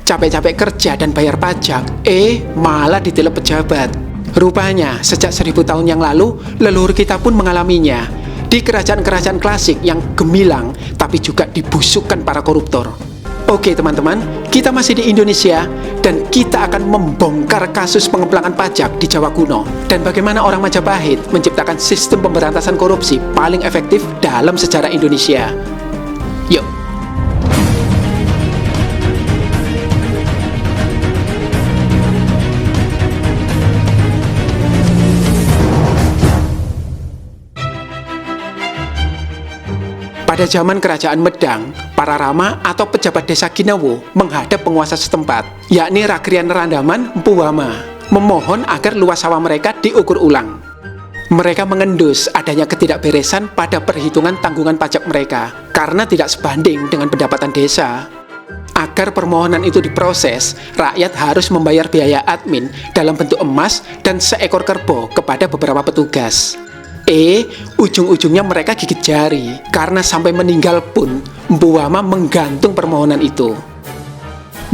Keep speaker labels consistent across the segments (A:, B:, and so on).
A: capek-capek kerja dan bayar pajak, malah ditilep pejabat. Rupanya, sejak 1000 tahun yang lalu, leluhur kita pun mengalaminya. Di kerajaan-kerajaan klasik yang gemilang, tapi juga dibusukkan para koruptor. Oke teman-teman, kita masih di Indonesia, dan kita akan membongkar kasus pengemplangan pajak di Jawa kuno. Dan bagaimana orang Majapahit menciptakan sistem pemberantasan korupsi paling efektif dalam sejarah Indonesia. Yuk! Pada zaman kerajaan Medang, para rama atau pejabat desa Ginawo menghadap penguasa setempat, yakni Ragrian Randaman Mpu Wama, memohon agar luas sawah mereka diukur ulang. Mereka mengendus adanya ketidakberesan pada perhitungan tanggungan pajak mereka karena tidak sebanding dengan pendapatan desa. Agar permohonan itu diproses, rakyat harus membayar biaya admin dalam bentuk emas dan seekor kerbau kepada beberapa petugas. Ujung-ujungnya mereka gigit jari, karena sampai meninggal pun Mpu Wama menggantung permohonan itu.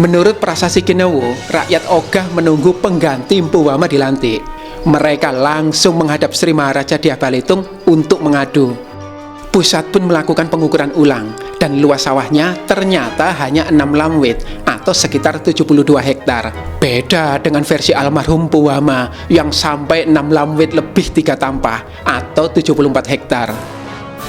A: Menurut prasasti Ginawo, rakyat ogah menunggu pengganti Mpu Wama dilantik. Mereka langsung menghadap Sri Maharaja Dyah-Balitung untuk mengadu. Pusat pun melakukan pengukuran ulang, dan luas sawahnya ternyata hanya 6 lamwit atau sekitar 72 hektar. Beda dengan versi almarhum Mpu Wama yang sampai 6 lamwit lebih 3 tampah atau 74 hektar.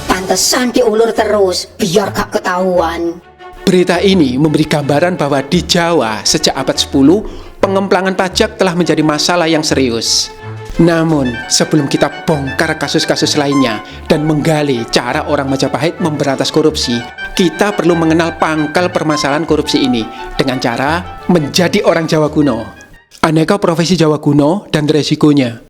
B: Pantesan diulur terus, biar gak ketahuan.
A: Berita ini memberi gambaran bahwa di Jawa sejak abad 10, pengemplangan pajak telah menjadi masalah yang serius. Namun, sebelum kita bongkar kasus-kasus lainnya dan menggali cara orang Majapahit memberantas korupsi, kita perlu mengenal pangkal permasalahan korupsi ini dengan cara menjadi orang Jawa kuno. Aneka profesi Jawa kuno dan resikonya.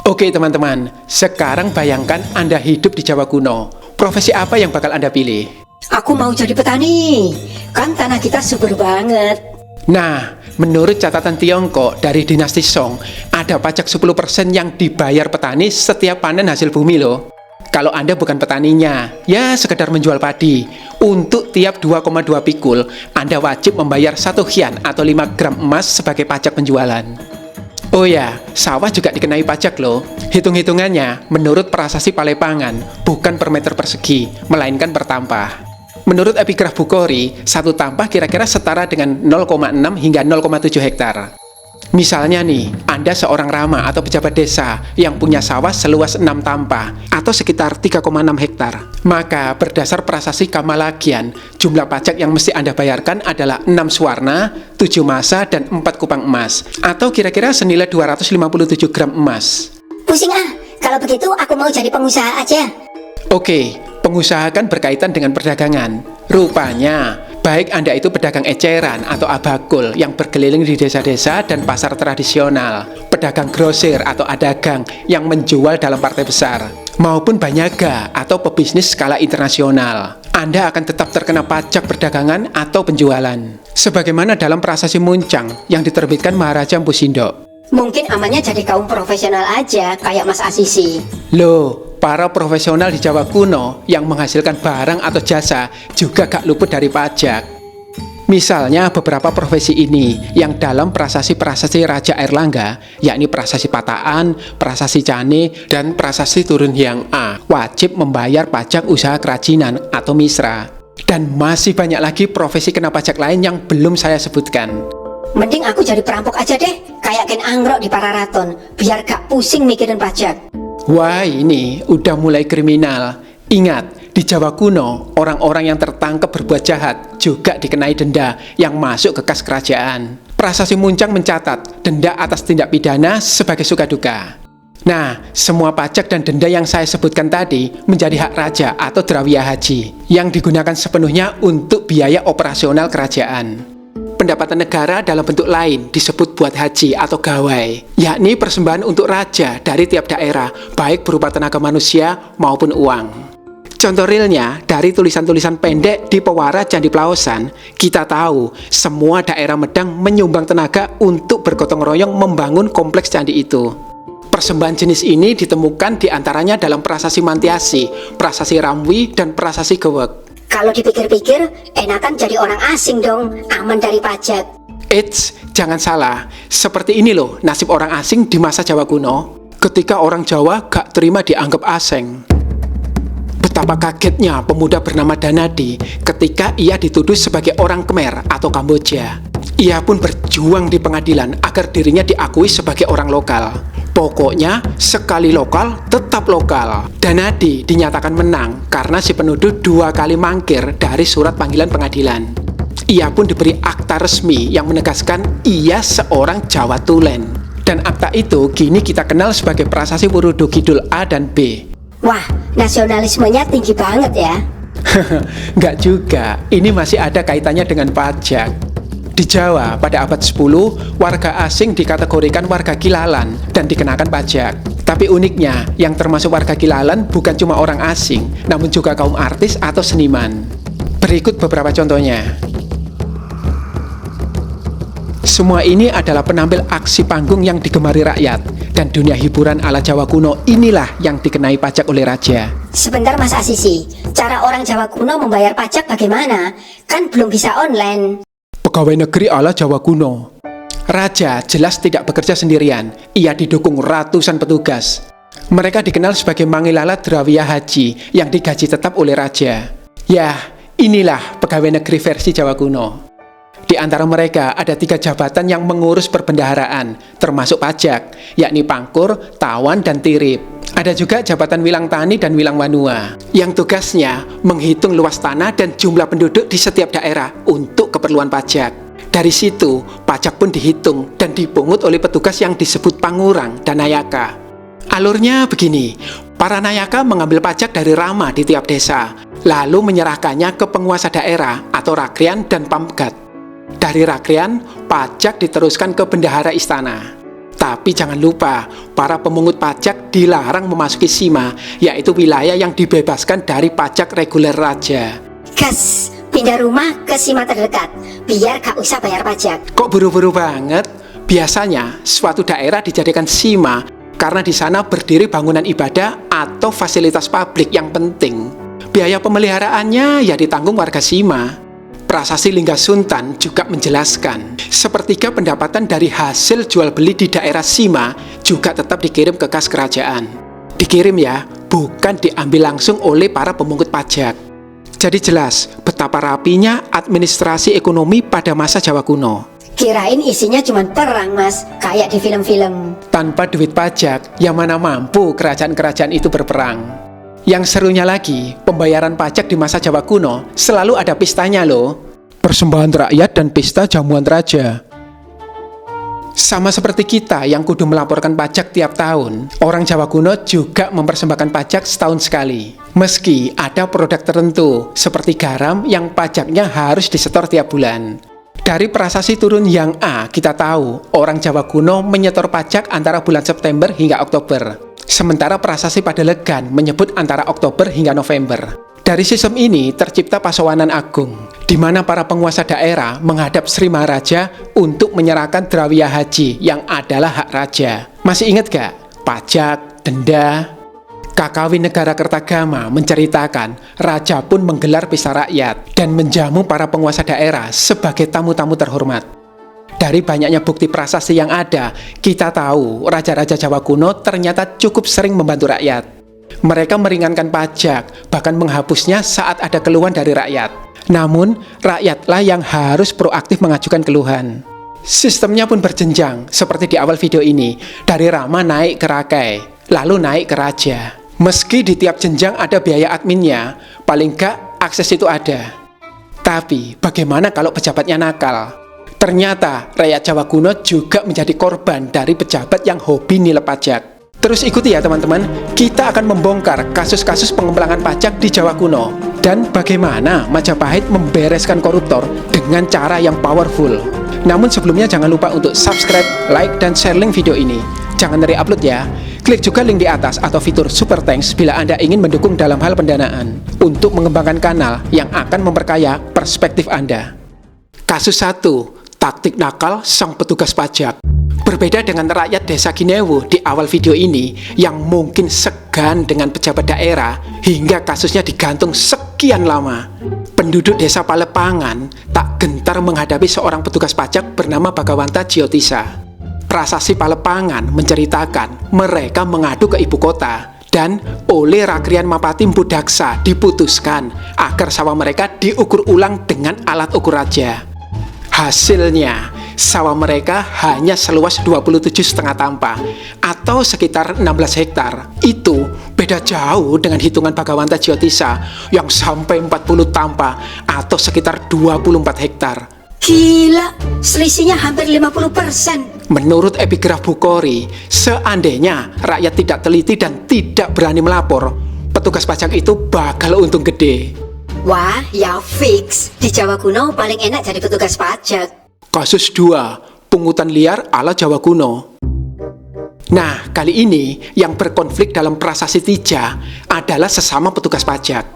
A: Oke teman-teman, sekarang bayangkan Anda hidup di Jawa kuno. Profesi apa yang bakal Anda pilih?
B: Aku mau jadi petani, kan tanah kita subur banget.
A: Nah, menurut catatan Tiongkok dari dinasti Song, ada pajak 10% yang dibayar petani setiap panen hasil bumi loh. Kalau Anda bukan petaninya, ya sekedar menjual padi. Untuk tiap 2,2 pikul, Anda wajib membayar 1 hyan atau 5 gram emas sebagai pajak penjualan. Oh ya, sawah juga dikenai pajak loh. Hitung-hitungannya, menurut prasasti Palepangan, bukan per meter persegi, melainkan per tampah. Menurut epigraf Bukhari, 1 tampah kira-kira setara dengan 0,6 hingga 0,7 hektar. Misalnya nih, Anda seorang rama atau pejabat desa yang punya sawah seluas 6 tampah atau sekitar 3,6 hektar. Maka berdasar prasasti Kamalagian, jumlah pajak yang mesti Anda bayarkan adalah 6 suwarna, 7 masa, dan 4 kupang emas atau kira-kira senilai 257 gram emas.
B: Pusing kalau begitu aku mau jadi pengusaha aja.
A: Oke, pengusaha kan berkaitan dengan perdagangan. Rupanya, baik Anda itu pedagang eceran atau abakul yang berkeliling di desa-desa dan pasar tradisional, pedagang grosir atau adagang yang menjual dalam partai besar, maupun banyaga atau pebisnis skala internasional, Anda akan tetap terkena pajak perdagangan atau penjualan. Sebagaimana dalam prasasti Muncang yang diterbitkan Maharaja Mpu Sindok.
B: Mungkin amannya jadi kaum profesional aja, kayak Mas Asisi.
A: Loh, para profesional di Jawa kuno yang menghasilkan barang atau jasa juga gak luput dari pajak. Misalnya beberapa profesi ini yang dalam prasasti-prasasti Raja Airlangga, yakni prasasti Pataan, prasasti Cane, dan prasasti Turun Hyang A, wajib membayar pajak usaha kerajinan atau misra. Dan masih banyak lagi profesi kena pajak lain yang belum saya sebutkan.
B: Mending aku jadi perampok aja deh, kayak Ken Angrok di Pararaton, biar gak pusing mikirin pajak.
A: Wah, ini udah mulai kriminal. Ingat, di Jawa kuno, orang-orang yang tertangkap berbuat jahat juga dikenai denda yang masuk ke kas kerajaan. Prasasti Muncang mencatat denda atas tindak pidana sebagai sukaduka. Nah, semua pajak dan denda yang saya sebutkan tadi menjadi hak raja atau drawiyah haji yang digunakan sepenuhnya untuk biaya operasional kerajaan. Pendapatan negara dalam bentuk lain disebut buat haji atau gawai, yakni persembahan untuk raja dari tiap daerah, baik berupa tenaga manusia maupun uang. Contoh realnya, dari tulisan-tulisan pendek di Pewara Candi Plaosan, kita tahu semua daerah Medang menyumbang tenaga untuk bergotong royong membangun kompleks candi itu. Persembahan jenis ini ditemukan diantaranya dalam prasasti Mantiasi, prasasti Ramwi, dan prasasti Gewek.
B: Kalau dipikir-pikir, enakan jadi orang asing dong, aman dari pajak.
A: Eits, jangan salah. Seperti ini loh nasib orang asing di masa Jawa kuno. Ketika orang Jawa gak terima dianggap asing. Betapa kagetnya pemuda bernama Danadi ketika ia dituduh sebagai orang Khmer atau Kamboja. Ia pun berjuang di pengadilan agar dirinya diakui sebagai orang lokal. Pokoknya, sekali lokal, tetap lokal. Danadi dinyatakan menang karena si penuduh 2 kali mangkir dari surat panggilan pengadilan. Ia pun diberi akta resmi yang menegaskan ia seorang Jawa Tulen. Dan akta itu kini kita kenal sebagai Prasasti Worodo Kidul A dan B.
B: Wah, nasionalismenya tinggi banget ya.
A: Nggak juga, ini masih ada kaitannya dengan pajak. Di Jawa, pada abad 10, warga asing dikategorikan warga kilalan dan dikenakan pajak. Tapi uniknya, yang termasuk warga kilalan bukan cuma orang asing, namun juga kaum artis atau seniman. Berikut beberapa contohnya. Semua ini adalah penampil aksi panggung yang digemari rakyat, dan dunia hiburan ala Jawa kuno inilah yang dikenai pajak oleh raja.
B: Sebentar Mas Asisi, cara orang Jawa kuno membayar pajak bagaimana? Kan belum bisa online.
A: Pegawai negeri ala Jawa kuno. Raja jelas tidak bekerja sendirian, ia didukung ratusan petugas. Mereka dikenal sebagai Mangilala Drawiyah Haji yang digaji tetap oleh raja. Yah, inilah pegawai negeri versi Jawa kuno. Di antara mereka ada 3 jabatan yang mengurus perbendaharaan, termasuk pajak, yakni pangkur, tawan, dan tirip. Ada juga jabatan wilang tani dan wilang wanua, yang tugasnya menghitung luas tanah dan jumlah penduduk di setiap daerah untuk keperluan pajak. Dari situ, pajak pun dihitung dan dipungut oleh petugas yang disebut pangurang dan nayaka. Alurnya begini, para nayaka mengambil pajak dari rama di tiap desa, lalu menyerahkannya ke penguasa daerah atau rakrian dan pamgat. Dari rakrian, pajak diteruskan ke bendahara istana. Tapi jangan lupa, para pemungut pajak dilarang memasuki Sima, yaitu wilayah yang dibebaskan dari pajak reguler raja.
B: Gas, pindah rumah ke Sima terdekat, biar gak usah bayar pajak.
A: Kok buru-buru banget? Biasanya, suatu daerah dijadikan Sima karena di sana berdiri bangunan ibadah atau fasilitas publik yang penting. Biaya pemeliharaannya ya ditanggung warga Sima. Prasasti Lingga Suntan juga menjelaskan, sepertiga pendapatan dari hasil jual beli di daerah Sima juga tetap dikirim ke kas kerajaan. Dikirim ya, bukan diambil langsung oleh para pemungut pajak. Jadi jelas betapa rapinya administrasi ekonomi pada masa Jawa kuno.
B: Kirain isinya cuma perang Mas, kayak di film-film.
A: Tanpa duit pajak, yang mana mampu kerajaan-kerajaan itu berperang. Yang serunya lagi, pembayaran pajak di masa Jawa kuno selalu ada pestanya loh. Persembahan rakyat dan pesta jamuan raja. Sama seperti kita yang kudu melaporkan pajak tiap tahun, orang Jawa kuno juga mempersembahkan pajak setahun sekali. Meski ada produk tertentu, seperti garam yang pajaknya harus disetor tiap bulan. Dari prasasti turun yang A, kita tahu orang Jawa kuno menyetor pajak antara bulan September hingga Oktober. Sementara prasasti Padalegan menyebut antara Oktober hingga November. Dari sistem ini tercipta Pasowanan Agung, di mana para penguasa daerah menghadap Sri Maharaja untuk menyerahkan Drawiyah Haji yang adalah hak raja. Masih ingat gak? Pajak, denda. Kakawi Negara Kertagama menceritakan raja pun menggelar pesta rakyat dan menjamu para penguasa daerah sebagai tamu-tamu terhormat. Dari banyaknya bukti prasasti yang ada, kita tahu raja-raja Jawa kuno ternyata cukup sering membantu rakyat. Mereka meringankan pajak, bahkan menghapusnya saat ada keluhan dari rakyat. Namun, rakyatlah yang harus proaktif mengajukan keluhan. Sistemnya pun berjenjang, seperti di awal video ini, dari Rama naik ke Rakai, lalu naik ke Raja. Meski di tiap jenjang ada biaya adminnya, paling gak akses itu ada. Tapi, bagaimana kalau pejabatnya nakal? Ternyata rakyat Jawa kuno juga menjadi korban dari pejabat yang hobi nilai pajak. Terus ikuti ya teman-teman, kita akan membongkar kasus-kasus pengemplangan pajak di Jawa kuno dan bagaimana Majapahit membereskan koruptor dengan cara yang powerful. Namun sebelumnya jangan lupa untuk subscribe, like, dan share link video ini. Jangan re-upload ya. Klik juga link di atas atau fitur Super Thanks bila Anda ingin mendukung dalam hal pendanaan untuk mengembangkan kanal yang akan memperkaya perspektif Anda. Kasus 1. Taktik nakal sang petugas pajak. Berbeda dengan rakyat desa Ginewo di awal video ini yang mungkin segan dengan pejabat daerah hingga kasusnya digantung sekian lama. Penduduk desa Palepangan tak gentar menghadapi seorang petugas pajak bernama Bagawanta Jyotisa. Prasasti Palepangan menceritakan mereka mengadu ke ibu kota dan oleh Rakrian Mapati Mpu Daksa diputuskan agar sawah mereka diukur ulang dengan alat ukur raja. Hasilnya, sawah mereka hanya seluas 27,5 tampa atau sekitar 16 hektar. Itu beda jauh dengan hitungan Bagawanta Jyotisa yang sampai 40 tampa atau sekitar 24 hektar.
B: Gila, selisihnya hampir 50%.
A: Menurut epigraf Bukhari, seandainya rakyat tidak teliti dan tidak berani melapor, petugas pajak itu bakal untung gede.
B: Wah, ya fix. Di Jawa kuno paling enak jadi petugas pajak.
A: Kasus 2, pungutan liar ala Jawa kuno. Nah, kali ini yang berkonflik dalam prasasti Tija adalah sesama petugas pajak.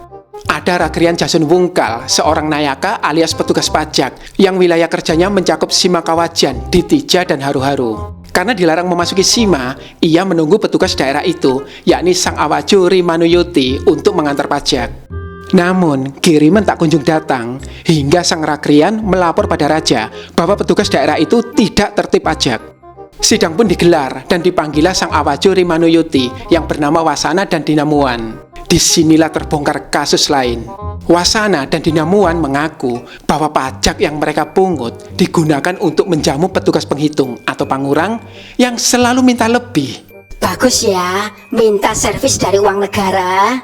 A: Ada Rakrian Jasun Wungkal, seorang nayaka alias petugas pajak yang wilayah kerjanya mencakup Sima Kawajan di Tija dan Haru-Haru. Karena dilarang memasuki Sima, ia menunggu petugas daerah itu, yakni Sang Awajo Rimanuyuti untuk mengantar pajak. Namun, kiriman tak kunjung datang, hingga Sang Rakrian melapor pada raja bahwa petugas daerah itu tidak tertib pajak. Sidang pun digelar dan dipanggillah Sang Awajo Rimanuyuti yang bernama Wasana dan Dinamuan. Disinilah terbongkar kasus lain. Wasana dan Dinamuan mengaku bahwa pajak yang mereka pungut digunakan untuk menjamu petugas penghitung atau pangurang yang selalu minta lebih.
B: Bagus ya, minta servis dari uang negara.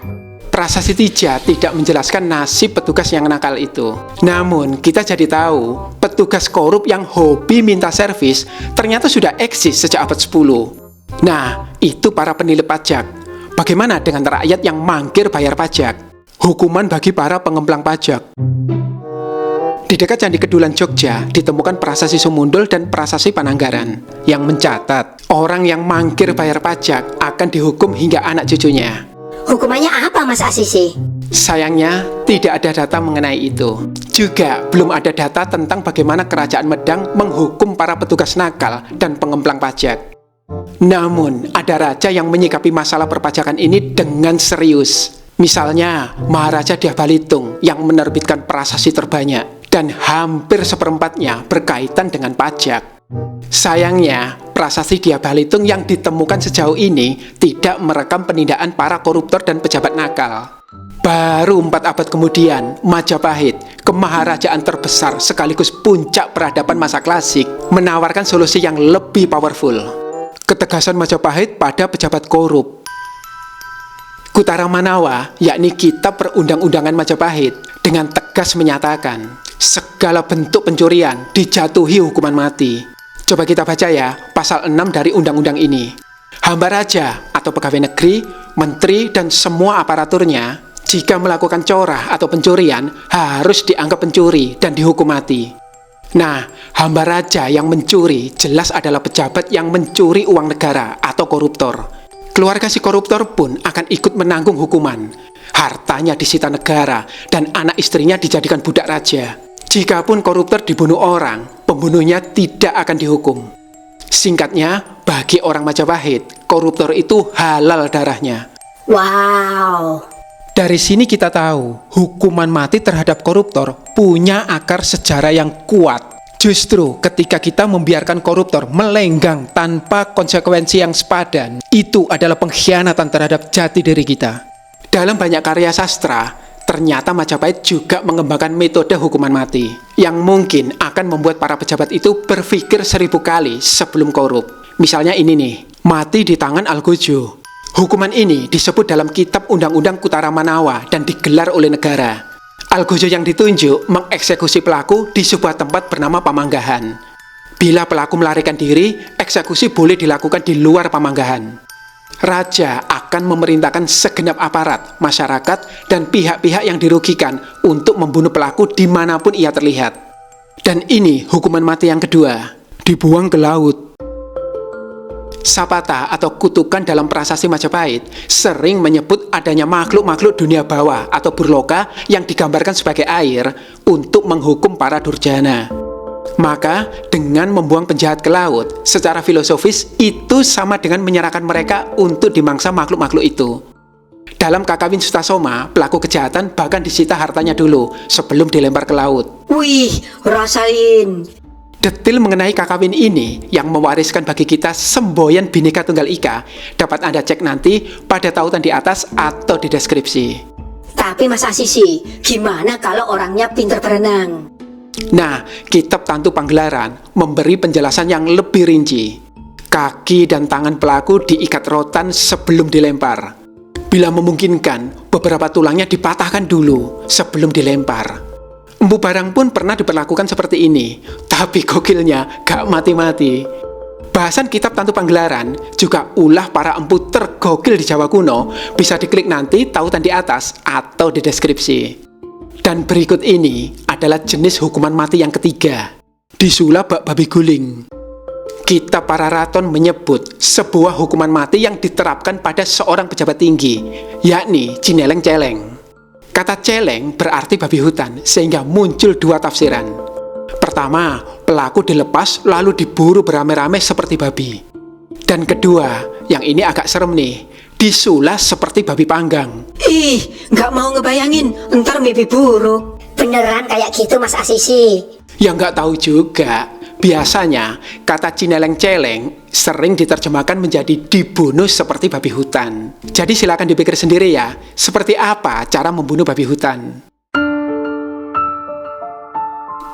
A: Prasasti Tija tidak menjelaskan nasib petugas yang nakal itu. Namun, kita jadi tahu, petugas korup yang hobi minta servis ternyata sudah eksis sejak abad 10. Nah, itu para penilai pajak. Bagaimana dengan rakyat yang mangkir bayar pajak? Hukuman bagi para pengemplang pajak. Di dekat Candi Kedulan Jogja ditemukan prasasti Sumundul dan prasasti Pananggaran yang mencatat orang yang mangkir bayar pajak akan dihukum hingga anak cucunya.
B: Hukumannya apa, Mas Asisi?
A: Sayangnya, tidak ada data mengenai itu. Juga belum ada data tentang bagaimana Kerajaan Medang menghukum para petugas nakal dan pengemplang pajak. Namun, ada raja yang menyikapi masalah perpajakan ini dengan serius. Misalnya, Maharaja Dyah Balitung yang menerbitkan prasasti terbanyak dan hampir seperempatnya berkaitan dengan pajak. Sayangnya, prasasti Dyah Balitung yang ditemukan sejauh ini tidak merekam penindakan para koruptor dan pejabat nakal. Baru 4 abad kemudian, Majapahit, kemaharajaan terbesar sekaligus puncak peradaban masa klasik, menawarkan solusi yang lebih powerful. Ketegasan Majapahit pada pejabat korup. Kutara Manawa, yakni Kitab Perundang-undangan Majapahit, dengan tegas menyatakan segala bentuk pencurian dijatuhi hukuman mati. Coba kita baca ya, pasal 6 dari undang-undang ini. Hamba raja atau pegawai negeri, menteri, dan semua aparaturnya, jika melakukan corah atau pencurian, harus dianggap pencuri dan dihukum mati. Nah, hamba raja yang mencuri jelas adalah pejabat yang mencuri uang negara atau koruptor. Keluarga si koruptor pun akan ikut menanggung hukuman. Hartanya disita negara dan anak istrinya dijadikan budak raja. Jikapun koruptor dibunuh orang, pembunuhnya tidak akan dihukum. Singkatnya, bagi orang Majapahit, koruptor itu halal darahnya.
B: Wow.
A: Dari sini kita tahu, hukuman mati terhadap koruptor punya akar sejarah yang kuat. Justru ketika kita membiarkan koruptor melenggang tanpa konsekuensi yang sepadan, itu adalah pengkhianatan terhadap jati diri kita. Dalam banyak karya sastra, ternyata Majapahit juga mengembangkan metode hukuman mati yang mungkin akan membuat para pejabat itu berpikir 1000 kali sebelum korup. Misalnya ini nih, mati di tangan Algojo. Hukuman ini disebut dalam Kitab Undang-Undang Kutara Manawa dan digelar oleh negara. Algojo yang ditunjuk mengeksekusi pelaku di sebuah tempat bernama Pamanggahan. Bila pelaku melarikan diri, eksekusi boleh dilakukan di luar Pamanggahan. Raja akan memerintahkan segenap aparat, masyarakat, dan pihak-pihak yang dirugikan untuk membunuh pelaku dimanapun ia terlihat. Dan ini hukuman mati yang kedua, dibuang ke laut. Sapata atau kutukan dalam prasasti Majapahit sering menyebut adanya makhluk-makhluk dunia bawah atau burloka yang digambarkan sebagai air untuk menghukum para durjana. Maka dengan membuang penjahat ke laut, secara filosofis itu sama dengan menyerahkan mereka untuk dimangsa makhluk-makhluk itu. Dalam Kakawin Sutasoma, pelaku kejahatan bahkan disita hartanya dulu sebelum dilempar ke laut.
B: Wih, rasain.
A: Detil mengenai Kakawin ini yang mewariskan bagi kita semboyan Bhinneka Tunggal Ika dapat Anda cek nanti pada tautan di atas atau di deskripsi.
B: Tapi Mas Asisi, gimana kalau orangnya pinter berenang?
A: Nah, kitab Tantu Panggelaran memberi penjelasan yang lebih rinci. Kaki dan tangan pelaku diikat rotan sebelum dilempar. Bila memungkinkan, beberapa tulangnya dipatahkan dulu sebelum dilempar. Empu Barang pun pernah diperlakukan seperti ini, tapi gokilnya gak mati-mati. Bahasan kitab Tantu Panggelaran juga ulah para empu tergokil di Jawa kuno bisa diklik nanti tautan di atas atau di deskripsi. Dan berikut ini adalah jenis hukuman mati yang ketiga, disula bak babi guling. Kitab Pararaton menyebut sebuah hukuman mati yang diterapkan pada seorang pejabat tinggi, yakni Cineleng Celeng. Kata celeng berarti babi hutan, sehingga muncul dua tafsiran. Pertama, pelaku dilepas lalu diburu beramai-ramai seperti babi. Dan kedua, yang ini agak serem nih, disula seperti babi panggang.
B: Ih, nggak mau ngebayangin, ntar mimpi buruk.
C: Beneran kayak gitu Mas Asisi?
A: Ya nggak tahu juga. Biasanya, kata Cineleng Celeng sering diterjemahkan menjadi dibunuh seperti babi hutan. Jadi silakan dipikir sendiri ya, seperti apa cara membunuh babi hutan.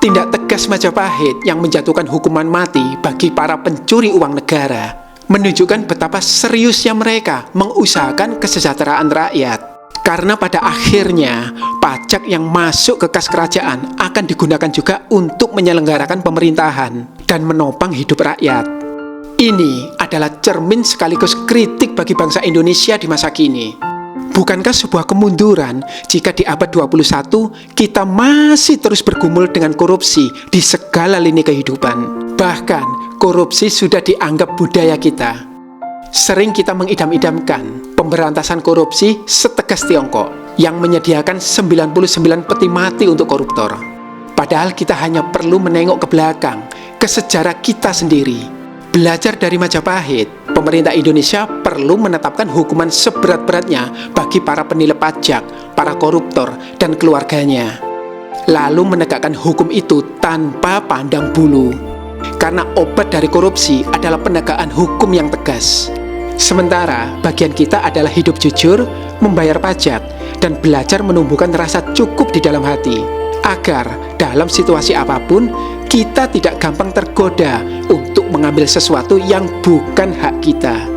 A: Tindak tegas Majapahit yang menjatuhkan hukuman mati bagi para pencuri uang negara menunjukkan betapa seriusnya mereka mengusahakan kesejahteraan rakyat. Karena pada akhirnya, pajak yang masuk ke kas kerajaan akan digunakan juga untuk menyelenggarakan pemerintahan dan menopang hidup rakyat. Ini adalah cermin sekaligus kritik bagi bangsa Indonesia di masa kini. Bukankah sebuah kemunduran jika di abad 21 kita masih terus bergumul dengan korupsi di segala lini kehidupan? Bahkan, korupsi sudah dianggap budaya kita. Sering kita mengidam-idamkan pemberantasan korupsi setegas Tiongkok yang menyediakan 99 peti mati untuk koruptor. Padahal kita hanya perlu menengok ke belakang, ke sejarah kita sendiri. Belajar dari Majapahit, pemerintah Indonesia perlu menetapkan hukuman seberat-beratnya bagi para penilai pajak, para koruptor, dan keluarganya. Lalu menegakkan hukum itu tanpa pandang bulu. Karena obat dari korupsi adalah penegakan hukum yang tegas. Sementara bagian kita adalah hidup jujur, membayar pajak, dan belajar menumbuhkan rasa cukup di dalam hati, agar dalam situasi apapun kita tidak gampang tergoda untuk mengambil sesuatu yang bukan hak kita.